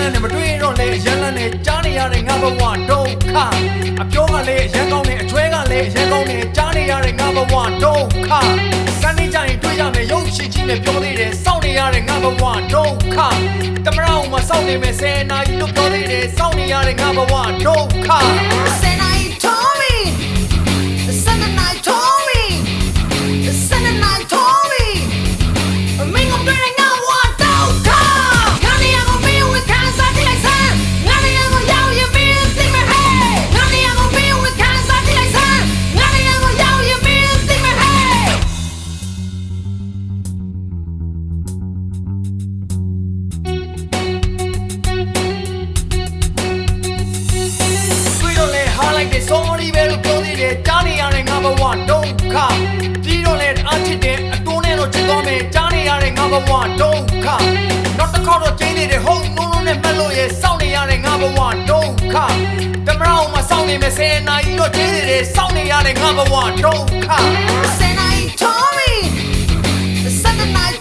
လနဲ့မတွေ့တော့လေရန်လနဲ့ကြားနေရတဲ့ငါဘဝဒုက္ခအပြောကလည်းရန်ကောင်းနေအချွဲကလည်းရန်ကောင်းနေကြားနေရတဲ့ငါဘဝဒုက္ခစနေကြရင်တွေ့ရမယ်ရုပ်ရှိချင်းနဲ့ပြောသေးတယ်စောင့်နေရတဲ့ငါဘဝဒုက္ခတမရအောင်မစောင့်နေမယ်10နာရီလို့ပြောသေးတယ်စောင့်နေရတဲ့ငါဘဝဒုက္ခ10 night told me 7 night told me 7 night told me မင်းတို့တွေ့ငါဝတ်တော့ခါငါနေရကိုပြီးဝခံစားကြလိုက်စမ်းငါနေရကိုရောက်ရင်ပြီးသိမယ်ဟဲ့ငါနေရကိုပြီးဝခံစားကြလိုက်စမ်းငါနေရကိုရောက်ရင်ပြီးသိမယ်ဟဲ့လိုက်တဲ့ sorry ပဲလို့ပြောသေးတယ်ကြားနေရတဲ့ငါဘဝဒုက္ခပြီးတော့လည်းအချစ်တဲ့အတိုးနဲ့တော့ချစ်သွားမယ်ကြားနေရတဲ့ငါဘဝဒုက္ခနောက်တစ်ခေါက်တော့ကျင်းနေတဲ့ဟုတ်နိုးနိုးနဲ့မှတ်လို့ရစောင့်နေရတဲ့ငါဘဝဒုက္ခတမရအောင်မစောင့်နေမယ်10နာရီတော့ကျင်းနေတယ်စောင့်နေရတဲ့ငါဘဝဒုက္ခ10 night told me 7 night